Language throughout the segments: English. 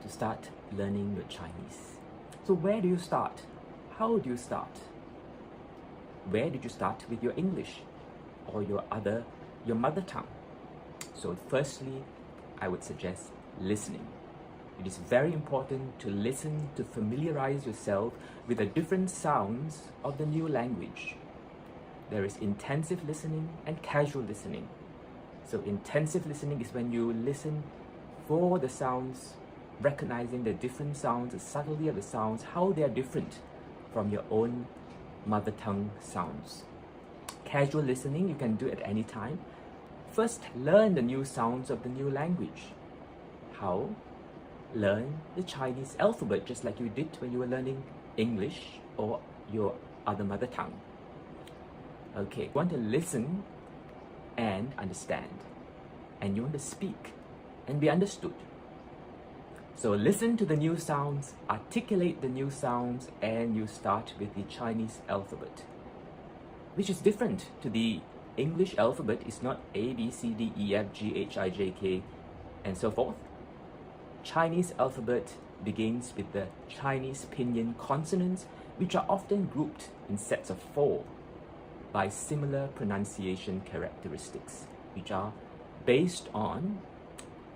to start learning your Chinese. So where do you start? How do you start? Where did you start with your English or your mother tongue? So firstly, I would suggest listening. It is very important to listen to familiarize yourself with the different sounds of the new language. There is intensive listening and casual listening. So intensive listening is when you listen for the sounds, recognizing the different sounds, the subtlety of the sounds, how they are different from your own mother tongue sounds. Casual listening, you can do at any time. First, learn the new sounds of the new language. How? Learn the Chinese alphabet just like you did when you were learning English or your other mother tongue. Okay, you want to listen and understand, and you want to speak and be understood. So listen to the new sounds, articulate the new sounds, and you start with the Chinese alphabet, which is different to the English alphabet. It's not A, B, C, D, E, F, G, H, I, J, K, and so forth. Chinese alphabet begins with the Chinese Pinyin consonants, which are often grouped in sets of 4 by similar pronunciation characteristics, which are based on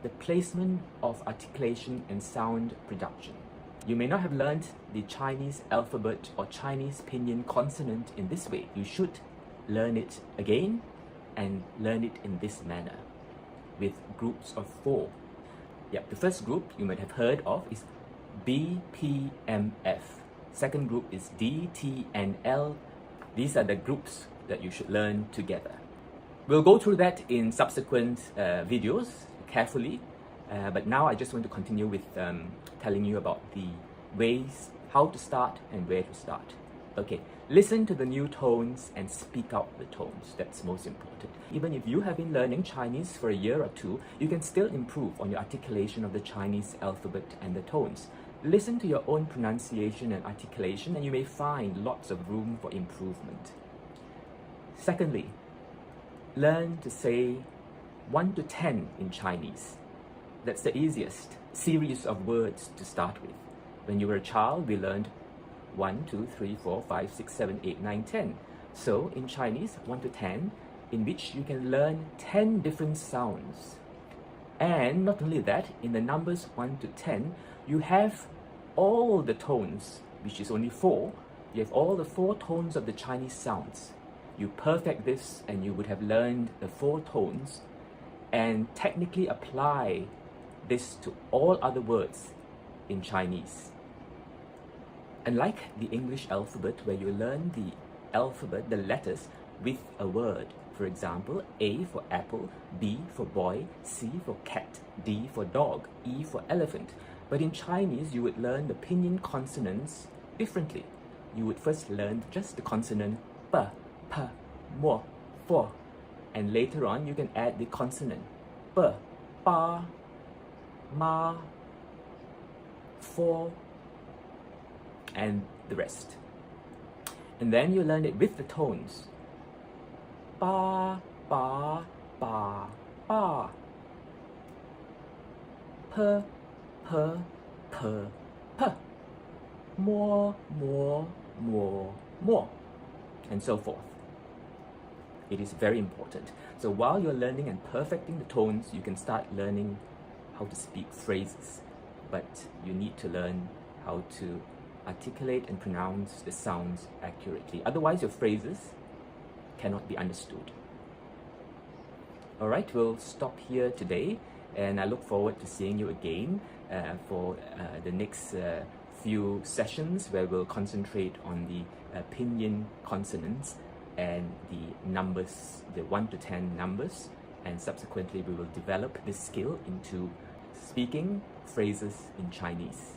the placement of articulation and sound production. You may not have learned the Chinese alphabet or Chinese Pinyin consonant in this way. You should learn it again and learn it in this manner with groups of 4. Yep, the first group you might have heard of is BPMF. Second group is DTNL. These are the groups that you should learn together. We'll go through that in subsequent videos carefully, but now I just want to continue with telling you about the ways how to start and where to start. Okay, listen to the new tones and speak out the tones. That's most important. Even if you have been learning Chinese for a year or 2, you can still improve on your articulation of the Chinese alphabet and the tones. Listen to your own pronunciation and articulation, and you may find lots of room for improvement. Secondly, learn to say 1 to 10 in Chinese. That's the easiest series of words to start with. When you were a child, we learned 1, 2, 3, 4, 5, 6, 7, 8, 9, 10. So in Chinese, 1 to 10, in which you can learn 10 different sounds. And not only that, in the numbers 1 to 10, you have all the tones, which is only 4. You have all the 4 tones of the Chinese sounds. You perfect this and you would have learned the 4 tones and technically apply this to all other words in Chinese. Unlike the English alphabet, where you learn the alphabet, the letters, with a word. For example, A for apple, B for boy, C for cat, D for dog, E for elephant. But in Chinese, you would learn the Pinyin consonants differently. You would first learn just the consonant P, P, Mo, Fo, and later on you can add the consonant P, Pa, Ma, Fo, and the rest. And then you learn it with the tones. Ba, ba, ba, ba. P, p, p, p. Mo, mo, mo, mo. And so forth. It is very important. So while you're learning and perfecting the tones, you can start learning how to speak phrases. But you need to learn how to articulate and pronounce the sounds accurately. Otherwise, your phrases cannot be understood. Alright, we'll stop here today, and I look forward to seeing you again for the next few sessions where we'll concentrate on the Pinyin consonants and the numbers, the 1 to 10 numbers, and subsequently we will develop this skill into speaking phrases in Chinese.